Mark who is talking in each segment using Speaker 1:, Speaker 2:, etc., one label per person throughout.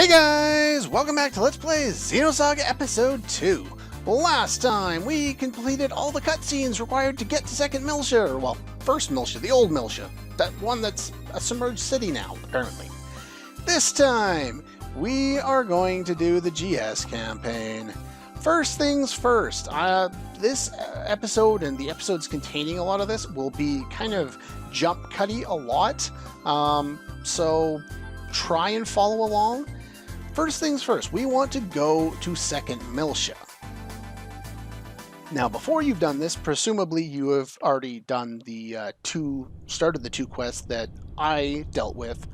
Speaker 1: Hey guys! Welcome back to Let's Play Xenosaga Episode 2. Last time, we completed all the cutscenes required to get to Second Miltia, or well, First Miltia, the old Miltia. That one that's a submerged city now, apparently. This time, we are going to do the GS campaign. First things first, this episode and the episodes containing a lot of this will be kind of jump cutty a lot, so try and follow along. First things first, we want to go to Second Miltia. Now, before you've done this, presumably you have already done the started the two quests that I dealt with,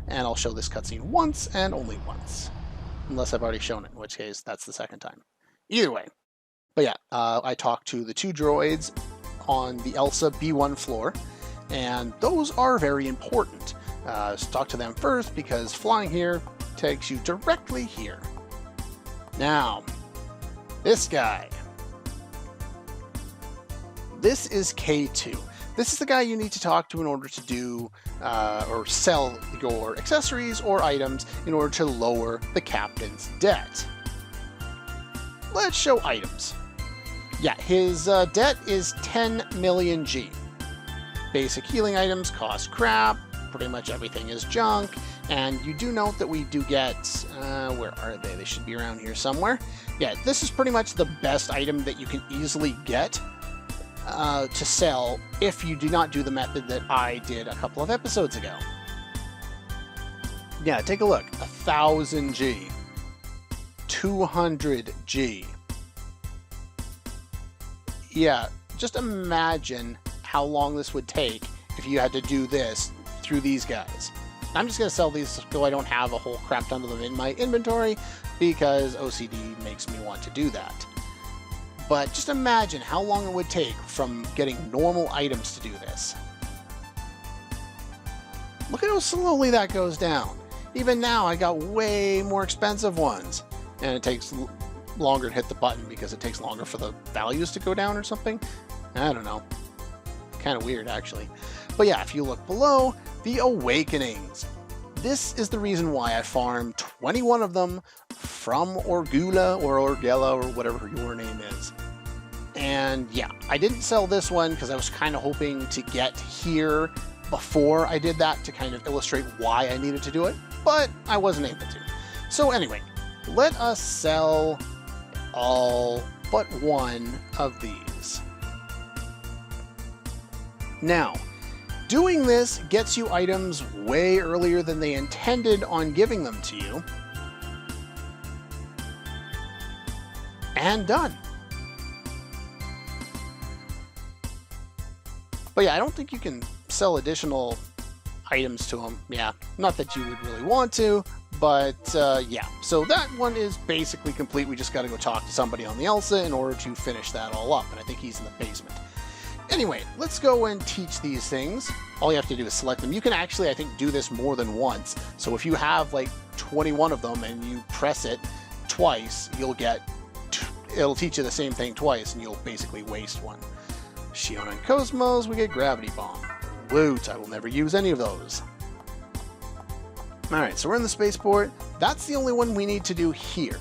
Speaker 1: and I'll show this cutscene once and only once. Unless I've already shown it, in which case that's the second time. Either way. But yeah, I talked to the two droids on the Elsa B1 floor, and those are very important. Let's talk to them first, because flying here takes you directly here. Now, this guy. This is K2. This is the guy you need to talk to in order to do or sell your accessories or items in order to lower the captain's debt. Let's show items. Yeah, his debt is 10 million G. Basic healing items cost crap. Pretty much everything is junk. And you do note that we do get, where are they? They should be around here somewhere. Yeah, this is pretty much the best item that you can easily get to sell if you do not do the method that I did a couple of episodes ago. Yeah, take a look. 1000 G. 200 G. Yeah, just imagine how long this would take if you had to do this through these guys. I'm just going to sell these though I don't have a whole crap ton of them in my inventory because OCD makes me want to do that. But just imagine how long it would take from getting normal items to do this. Look at how slowly that goes down. Even now I got way more expensive ones. And it takes longer to hit the button because it takes longer for the values to go down or something. I don't know. Kind of weird actually. But yeah, if you look below, the Awakenings. This is the reason why I farmed 21 of them from Orgula or Orgella or whatever your name is. And yeah, I didn't sell this one because I was kind of hoping to get here before I did that to kind of illustrate why I needed to do it, but I wasn't able to. So anyway, let us sell all but one of these. Now, doing this gets you items way earlier than they intended on giving them to you. And done. But yeah, I don't think you can sell additional items to them. Yeah, not that you would really want to, but yeah. So that one is basically complete. We just got to go talk to somebody on the Elsa in order to finish that all up, and I think he's in the basement. Anyway, let's go and teach these things. All you have to do is select them. You can actually, I think, do this more than once. So if you have like 21 of them and you press it twice, you'll get, it'll teach you the same thing twice and you'll basically waste one. Shion and KOS-MOS, we get Gravity Bomb. Loot, I will never use any of those. Alright, so we're in the spaceport. That's the only one we need to do here.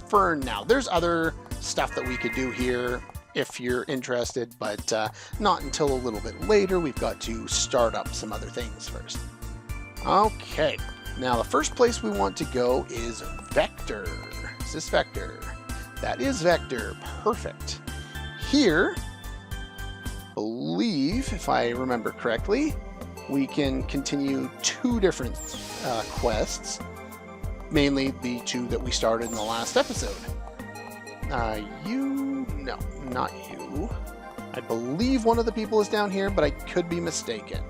Speaker 1: For now. There's other stuff that we could do here if you're interested, but not until a little bit later. We've got to start up some other things first. Okay, now the first place we want to go is Vector. Is this Vector? That is Vector. Perfect. Here, I believe, if I remember correctly, we can continue two different quests, mainly the two that we started in the last episode. No, not you. I believe one of the people is down here, but I could be mistaken.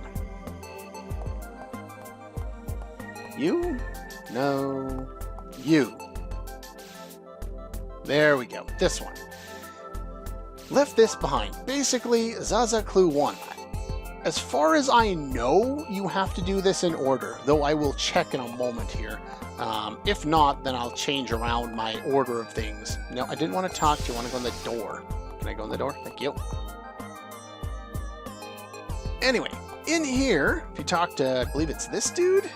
Speaker 1: You? No. You. There we go. This one. Left this behind. Basically, Zaza Clue 1. As far as I know, you have to do this in order, though I will check in a moment here. If not, then I'll change around my order of things. No, I didn't want to talk to you. I want to go in the door. Can I go in the door? Thank you. Anyway, in here, if you talk to, I believe it's this dude,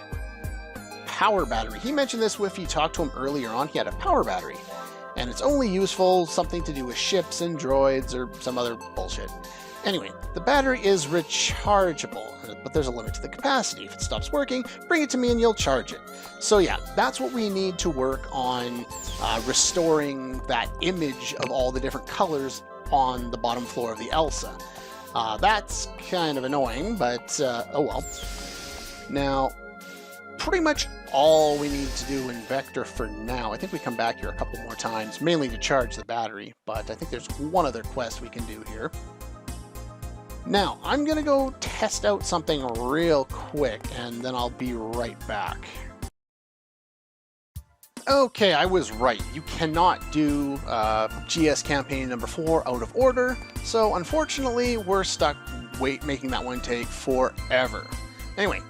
Speaker 1: power battery. He mentioned this if you talked to him earlier on. He had a power battery, and it's only useful something to do with ships and droids or some other bullshit. Anyway, the battery is rechargeable, but there's a limit to the capacity. If it stops working, bring it to me and you'll charge it. So yeah, that's what we need to work on, restoring that image of all the different colors on the bottom floor of the Elsa. That's kind of annoying, but oh well. Now, pretty much all we need to do in Vector for now. I think we come back here a couple more times, mainly to charge the battery, but I think there's one other quest we can do here. Now, I'm going to go test out something real quick, and then I'll be right back. Okay, I was right. You cannot do GS campaign number 4 out of order, so unfortunately we're stuck making that one take forever. Anyway,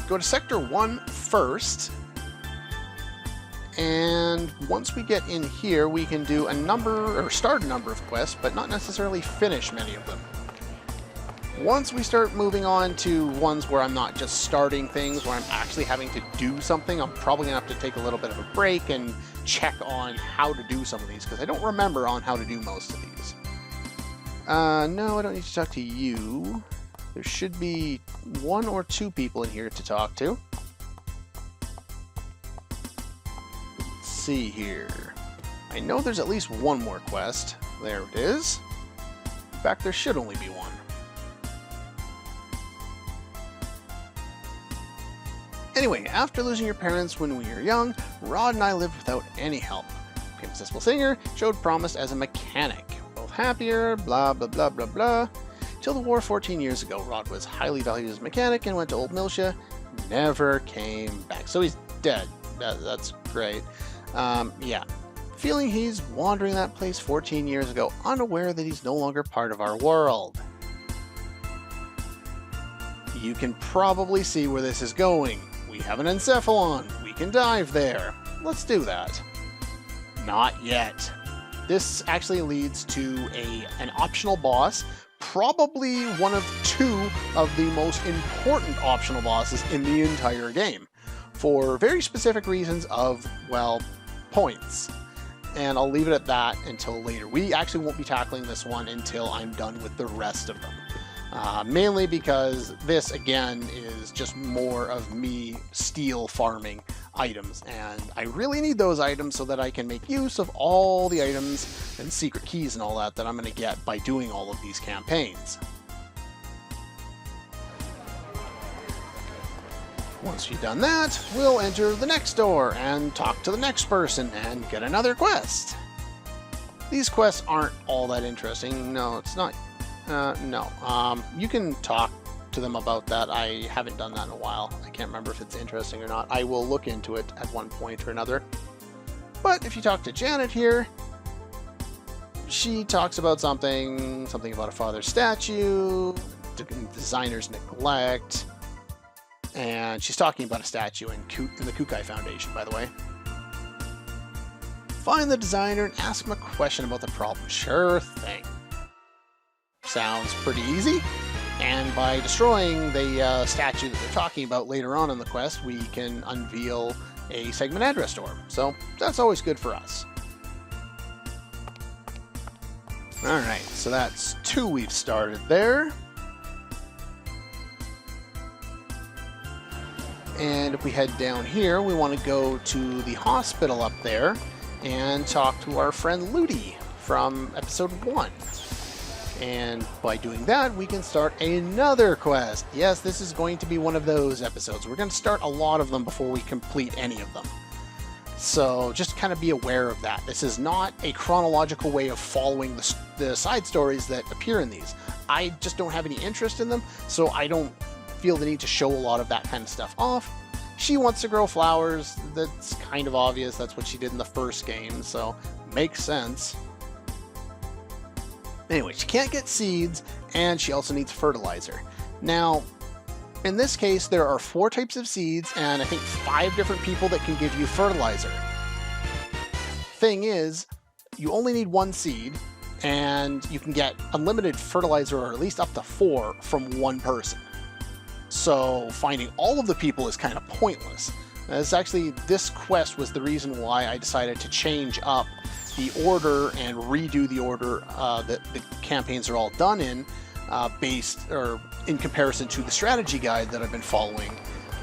Speaker 1: go to Sector 1 first, and once we get in here, we can do a number, or start a number of quests, but not necessarily finish many of them. Once we start moving on to ones where I'm not just starting things, where I'm actually having to do something, I'm probably going to have to take a little bit of a break and check on how to do some of these, because I don't remember on how to do most of these. No, I don't need to talk to you. There should be 1 or 2 people in here to talk to. Let's see here. I know there's at least one more quest. There it is. In fact, there should only be one. Anyway, after losing your parents when we were young, Rod and I lived without any help. Became a successful singer, showed promise as a mechanic. Both happier, blah blah blah blah blah. Till the war 14 years ago, Rod was highly valued as a mechanic and went to Old Miltia. Never came back. So he's dead. That's great. Yeah. Feeling he's wandering that place 14 years ago, unaware that he's no longer part of our world. You can probably see where this is going. We have an Encephalon. We can dive there. Let's do that. Not yet. This actually leads to an optional boss, probably one of 2 of the most important optional bosses in the entire game, for very specific reasons of, well, points. And I'll leave it at that until later. We actually won't be tackling this one until I'm done with the rest of them. Mainly because this, again, is just more of me steal farming items, and I really need those items so that I can make use of all the items and secret keys and all that I'm going to get by doing all of these campaigns. Once you've done that, we'll enter the next door and talk to the next person and get another quest. These quests aren't all that interesting. No, it's not. No. You can talk to them about that. I haven't done that in a while. I can't remember if it's interesting or not. I will look into it at one point or another. But if you talk to Janet here, she talks about something about a father's statue, designer's neglect, and she's talking about a statue in the Kukai Foundation, by the way. Find the designer and ask him a question about the problem. Sure thing. Sounds pretty easy, and by destroying the statue that they're talking about later on in the quest, we can unveil a segment address door, so that's always good for us. Alright, so that's 2 we've started there. And if we head down here, we want to go to the hospital up there and talk to our friend Ludi from episode 1. And by doing that, we can start another quest. Yes, this is going to be one of those episodes. We're going to start a lot of them before we complete any of them. So just kind of be aware of that. This is not a chronological way of following the side stories that appear in these. I just don't have any interest in them, so I don't feel the need to show a lot of that kind of stuff off. She wants to grow flowers. That's kind of obvious. That's what she did in the first game, so makes sense. Anyway, she can't get seeds, and she also needs fertilizer. Now, in this case, there are 4 types of seeds, and I think 5 different people that can give you fertilizer. Thing is, you only need 1 seed, and you can get unlimited fertilizer, or at least up to 4, from 1 person. So finding all of the people is kind of pointless. This quest was the reason why I decided to change up the order and redo the order that the campaigns are all done in, in comparison to the strategy guide that I've been following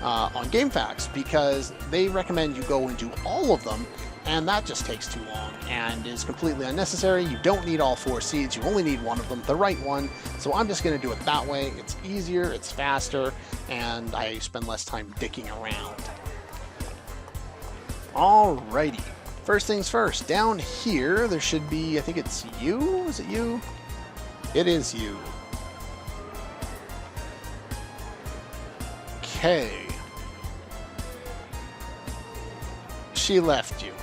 Speaker 1: on GameFAQs, because they recommend you go and do all of them, and that just takes too long and is completely unnecessary. You don't need all 4 seeds, you only need one of them, the right one. So I'm just going to do it that way. It's easier, it's faster, and I spend less time dicking around. Alrighty, first things first, down here there should be, I think it's you? Is it you? It is you. Okay. She left you.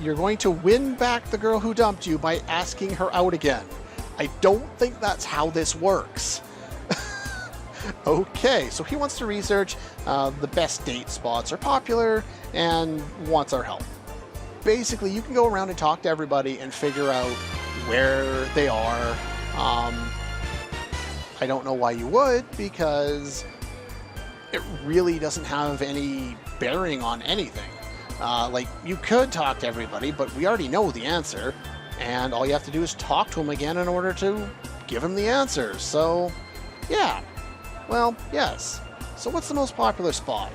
Speaker 1: You're going to win back the girl who dumped you by asking her out again. I don't think that's how this works. Okay, so he wants to research the best date spots are popular and wants our help. Basically, you can go around and talk to everybody and figure out where they are. I don't know why you would, because it really doesn't have any bearing on anything. Like, you could talk to everybody, but we already know the answer, and all you have to do is talk to them again in order to give them the answer. So, yeah. Well, yes. So what's the most popular spot?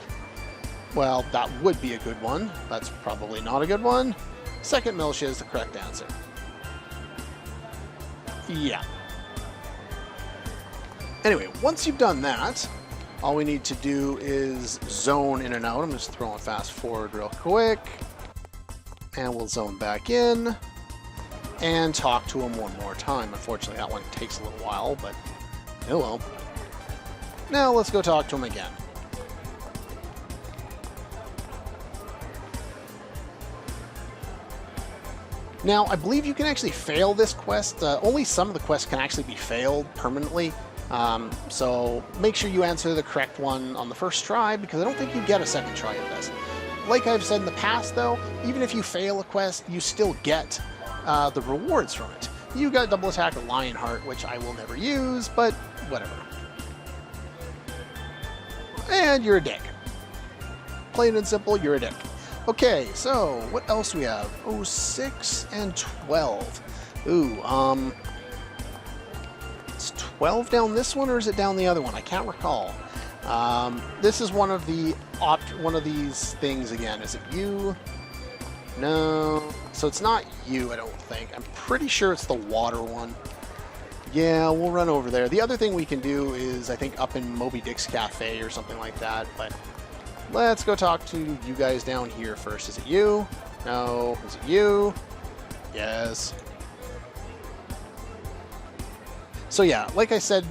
Speaker 1: Well, that would be a good one. That's probably not a good one. Second Miltia is the correct answer. Yeah. Anyway, once you've done that, all we need to do is zone in and out. I'm just throwing fast forward real quick. And we'll zone back in and talk to him one more time. Unfortunately, that one takes a little while, but oh well. Now let's go talk to him again. Now, I believe you can actually fail this quest. Only some of the quests can actually be failed permanently. So make sure you answer the correct one on the first try, because I don't think you get a second try at best. Like I've said in the past, though, even if you fail a quest, you still get the rewards from it. You got double attack of Lionheart, which I will never use, but whatever. And you're a dick. Plain and simple, you're a dick. Okay, so what else do we have? Oh, 6 and 12. Ooh, is 12 down this one, or is it down the other one? I can't recall. This is one of these things again. Is it you? No. So it's not you, I don't think. I'm pretty sure it's the water one. Yeah, we'll run over there. The other thing we can do is, I think, up in Moby Dick's Cafe or something like that, but let's go talk to you guys down here first. Is it you? No. Is it you? Yes. So yeah, like I said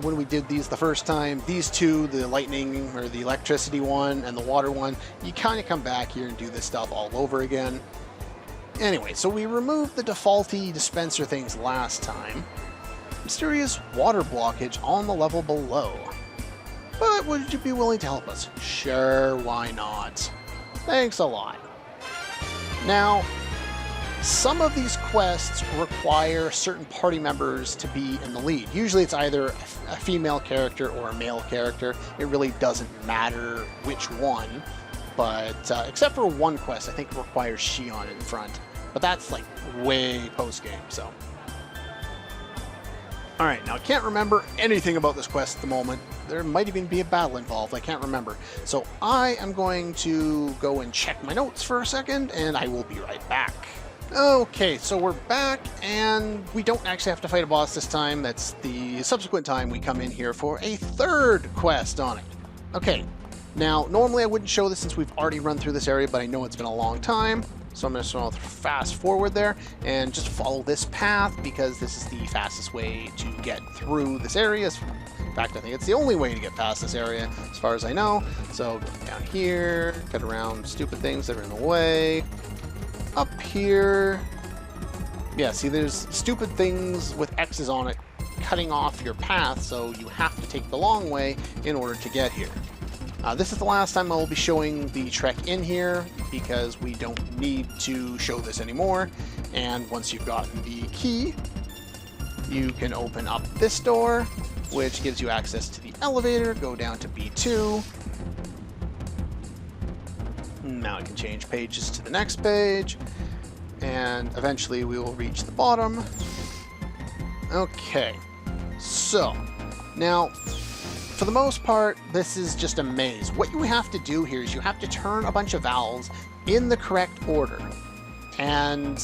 Speaker 1: when we did these the first time, these two, the lightning or the electricity one and the water one, you kind of come back here and do this stuff all over again. Anyway, so we removed the defaulty dispenser things last time. Mysterious water blockage on the level below. But would you be willing to help us? Sure, why not? Thanks a lot. Now, some of these quests require certain party members to be in the lead. Usually it's either a female character or a male character. It really doesn't matter which one, but except for one quest, I think it requires Shion in front. But that's like way post-game, so. Alright, now I can't remember anything about this quest at the moment. There might even be a battle involved, I can't remember. So I am going to go and check my notes for a second, and I will be right back. Okay, so we're back, and we don't actually have to fight a boss this time. That's the subsequent time we come in here for a third quest on it. Okay, now normally I wouldn't show this since we've already run through this area, but I know it's been a long time. So I'm just going to fast forward there and just follow this path, because this is the fastest way to get through this area. In fact, I think it's the only way to get past this area as far as I know. So down here, cut around stupid things that are in the way. Up here. Yeah, see, there's stupid things with X's on it cutting off your path, so you have to take the long way in order to get here. This is the last time I will be showing the trek in here, because we don't need to show this anymore. And once you've gotten the key, you can open up this door, which gives you access to the the elevator, go down to B2. Now I can change pages to the next page, and eventually we will reach the bottom. Okay, so now for the most part, this is just a maze. What you have to do here is you have to turn a bunch of valves in the correct order. And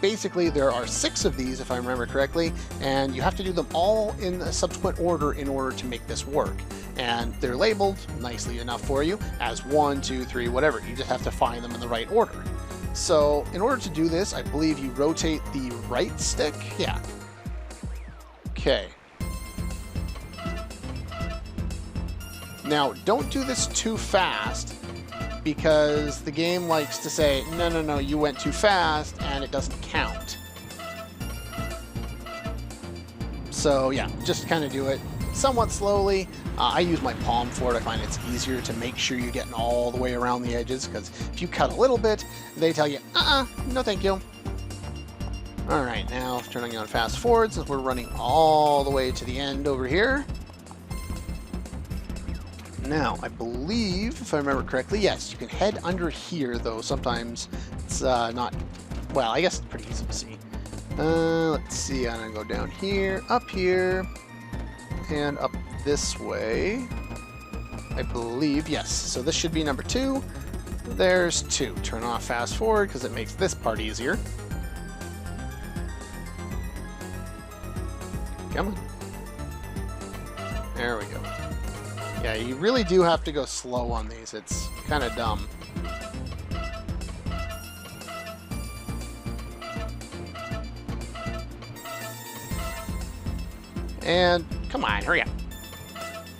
Speaker 1: basically there are 6 of these, if I remember correctly, and you have to do them all in a subsequent order in order to make this work. And they're labeled nicely enough for you as 1, 2, 3, whatever. You just have to find them in the right order. So in order to do this, I believe you rotate the right stick. Yeah. Okay. Now, don't do this too fast, because the game likes to say, no, no, no, you went too fast, and it doesn't count. So yeah, just kind of do it somewhat slowly. I use my palm for it. I find it's easier to make sure you're getting all the way around the edges, because if you cut a little bit, they tell you, no thank you. Alright, now turning on fast forward, since we're running all the way to the end over here. Now, I believe, if I remember correctly, yes, you can head under here, though sometimes it's not, well, I guess it's pretty easy to see. Let's see, I'm going to go down here, and up this way. I believe, yes, so this should be number 2. There's 2. Turn off fast forward, because it makes this part easier. Come on. There we go. Yeah, you really do have to go slow on these. It's kind of dumb. And come on, hurry up.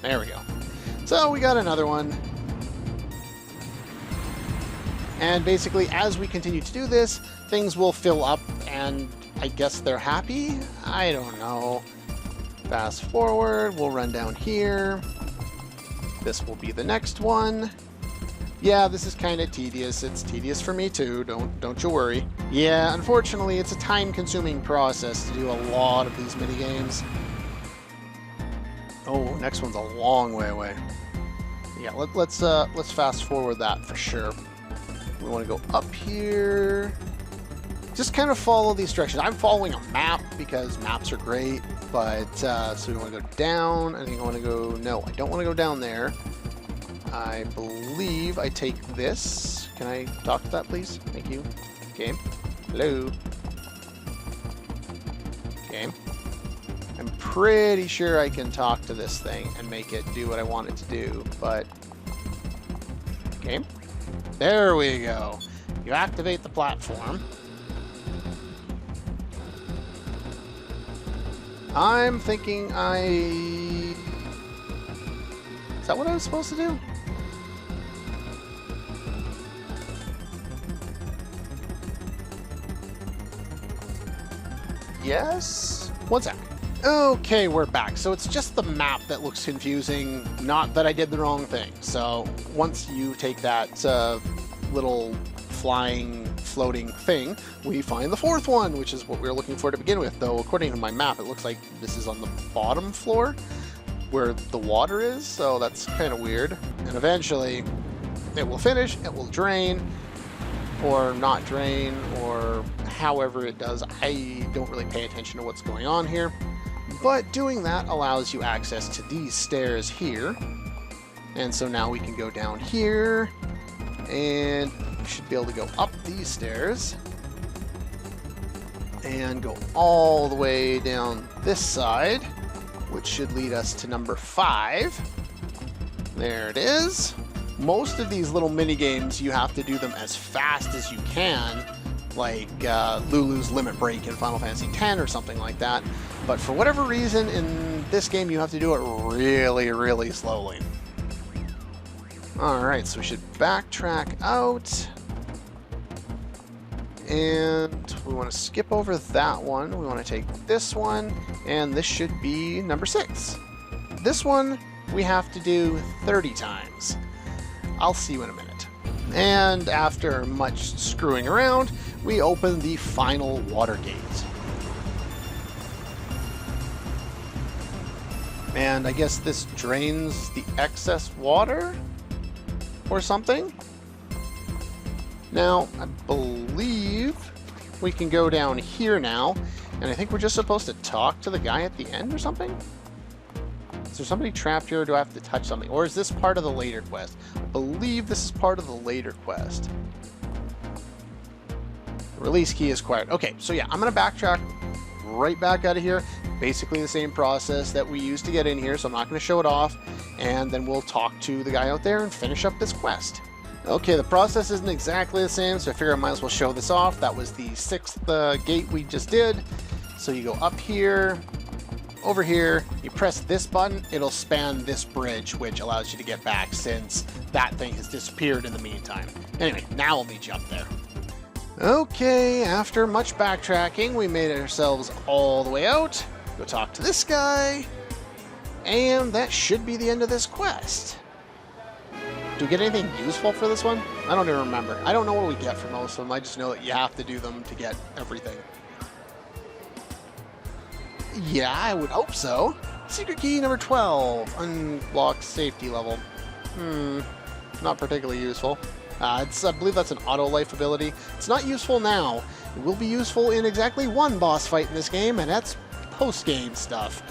Speaker 1: There we go. So we got another one. And basically, as we continue to do this, things will fill up, and I guess they're happy? I don't know. Fast forward, we'll run down here. This will be the next one. Yeah, this is kind of tedious. It's tedious for me too, don't you worry. Yeah, unfortunately, it's a time-consuming process to do a lot of these minigames. Oh, next one's a long way away. Yeah, let's fast forward that for sure. We want to go up here. Just kind of follow these directions. I'm following a map because maps are great, but so we want to go down. I think I want to go, no, I don't want to go down there. I believe I take this. Can I talk to that, please? Thank you. Game. Hello. Game. I'm pretty sure I can talk to this thing and make it do what I want it to do, but game. There we go. You activate the platform. I'm thinking is that what I was supposed to do? Yes? One sec. Okay, we're back. So it's just the map that looks confusing, not that I did the wrong thing. So once you take that little flying, floating thing, we find the 4th one, which is what we were looking for to begin with. Though according to my map, it looks like this is on the bottom floor where the water is, so that's kind of weird. And eventually it will finish, it will drain, or not drain, or however it does. I don't really pay attention to what's going on here, but doing that allows you access to these stairs here. And so now we can go down here, and we should be able to go up these stairs and go all the way down this side, which should lead us to number 5. There it is. Most of these little mini games, you have to do them as fast as you can, like Lulu's Limit Break in Final Fantasy X or something like that. But for whatever reason, in this game, you have to do it really, really slowly. Alright, so we should backtrack out. And we want to skip over that one. We want to take this one, and this should be number 6. This one we have to do 30 times. I'll see you in a minute. And after much screwing around, we open the final water gate. And I guess this drains the excess water or something. Now, I believe we can go down here now, and I think we're just supposed to talk to the guy at the end or something? Is there somebody trapped here, or do I have to touch something? Or is this part of the later quest? I believe this is part of the later quest. The release key is acquired. Okay, so yeah, I'm going to backtrack right back out of here. Basically the same process that we used to get in here, so I'm not going to show it off. And then we'll talk to the guy out there and finish up this quest. Okay, the process isn't exactly the same, so I figure I might as well show this off. That was the 6th gate we just did. So you go up here, over here, you press this button, it'll span this bridge, which allows you to get back since that thing has disappeared in the meantime. Anyway, now I'll meet you up there. Okay, after much backtracking, we made ourselves all the way out. Go talk to this guy, and that should be the end of this quest. Do we get anything useful for this one? I don't even remember. I don't know what we get for most of them. I just know that you have to do them to get everything. Yeah, I would hope so. Secret key number 12. Unlock safety level. Not particularly useful. I believe that's an auto life ability. It's not useful now. It will be useful in exactly one boss fight in this game, and that's post-game stuff.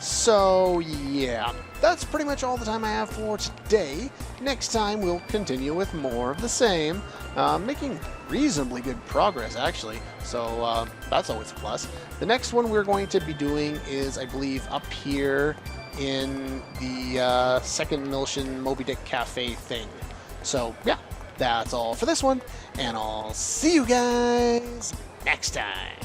Speaker 1: So, yeah. That's pretty much all the time I have for today. Next time, we'll continue with more of the same. Making reasonably good progress, actually. So, that's always a plus. The next one we're going to be doing is, I believe, up here in the Second Miltia Moby Dick Cafe thing. So, yeah. That's all for this one, and I'll see you guys next time.